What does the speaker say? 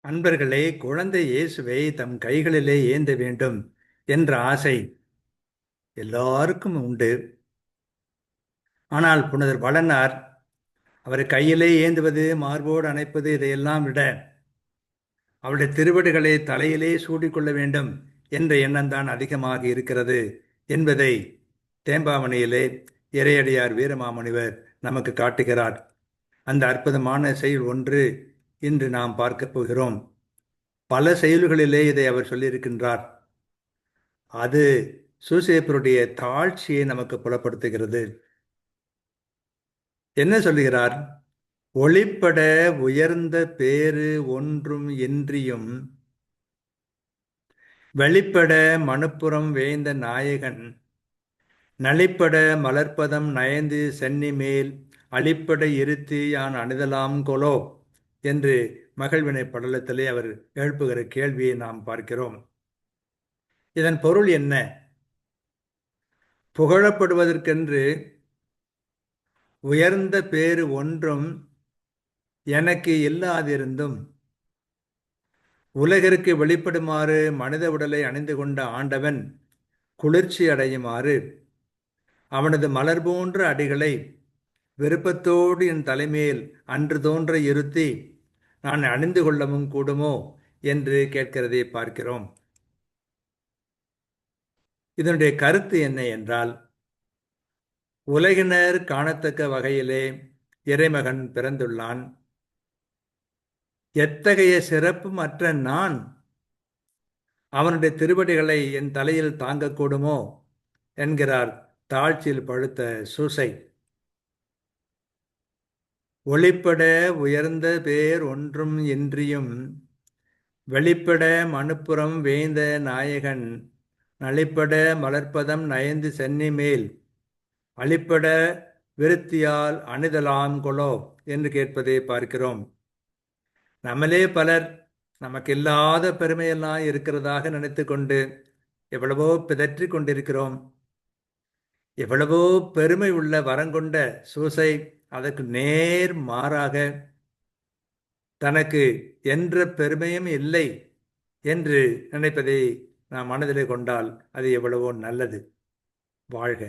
அன்பர்களே, குழந்தை இயேசுவை தம் கைகளிலே ஏந்த வேண்டும் என்ற ஆசை எல்லாருக்கும் உண்டு. ஆனால் புனிதர் வளனார் அவரை கையிலே ஏந்துவது, மார்போடு அணைப்பது, இதையெல்லாம் விட அவருடைய திருவடிகளை தலையிலே சூடிக்கொள்ள வேண்டும் என்ற எண்ணம்தான் அதிகமாக இருக்கிறது என்பதை தேம்பாவணியிலே இறையடியார் வீரமாமுனிவர் நமக்கு காட்டுகிறார். அந்த அற்புதமான செயல் ஒன்று இன்று நாம் பார்க்க போகிறோம். பல செயல்களிலே இதை அவர் சொல்லியிருக்கின்றார். அது சூசேப்பருடைய தாழ்ச்சியை நமக்கு புலப்படுத்துகிறது. என்ன சொல்லுகிறார்? ஒளிப்பட உயர்ந்த பேறு ஒன்றும் இன்றியும் வெளிப்பட மனுப்புறம் வேய்ந்த நாயகன் நளிப்பட மலர்ப்பதம் நயந்து சென்னி மேல் அழிப்பட இருத்தி யான் அணிதலாம் கொலோ என்று மகிழ்வினை படலத்திலே அவர் எழுப்புகிற கேள்வியை நாம் பார்க்கிறோம். இதன் பொருள் என்ன? புகழப்படுவதற்கென்று உயர்ந்த பேறு ஒன்றும் எனக்கு இல்லாதிருந்தும் உலகிற்கு வெளிப்படுமாறு மனித உடலை அணிந்து கொண்ட ஆண்டவன் குளிர்ச்சி அடையுமாறு அவனது மலர் போன்ற அடிகளை விருப்பத்தோடு என் தலைமையில் அன்று தோன்ற இருத்தி நான் அணிந்து கொள்ளவும் கூடுமோ என்று கேட்கிறதை பார்க்கிறோம். இதனுடைய கருத்து என்ன என்றால், உலகினர் காணத்தக்க வகையிலே இறைமகன் பிறந்துள்ளான். எத்தகைய சிறப்பும் அற்ற நான் அவனுடைய திருவடிகளை என் தலையில் தாங்கக்கூடுமோ என்கிறார் தாழ்ச்சியில் பழுத்த சூசை. ஒளிப்பட உயர்ந்த பேர் ஒன்றும் இன்றியும் வெளிப்பட மனுப்புறம் வேய்ந்த நாயகன் நளிப்பட மலர்ப்பதம் நயந்து சென்னி மேல் அழிப்பட விருத்தியால் அணிதலாம் கொலோ என்று கேட்பதை பார்க்கிறோம். நம்மளே பலர் நமக்கு இல்லாத பெருமையெல்லாம் இருக்கிறதாக நினைத்து கொண்டு எவ்வளவோ பிதற்றி கொண்டிருக்கிறோம். எவ்வளவோ பெருமை உள்ள வரங்கொண்ட சூசை அதற்கு நேர் மாறாக தனக்கு என்ற பெருமையும் இல்லை என்று நினைப்பதை நாம் மனதிலே கொண்டால் அது எவ்வளவோ நல்லது. வாழ்க.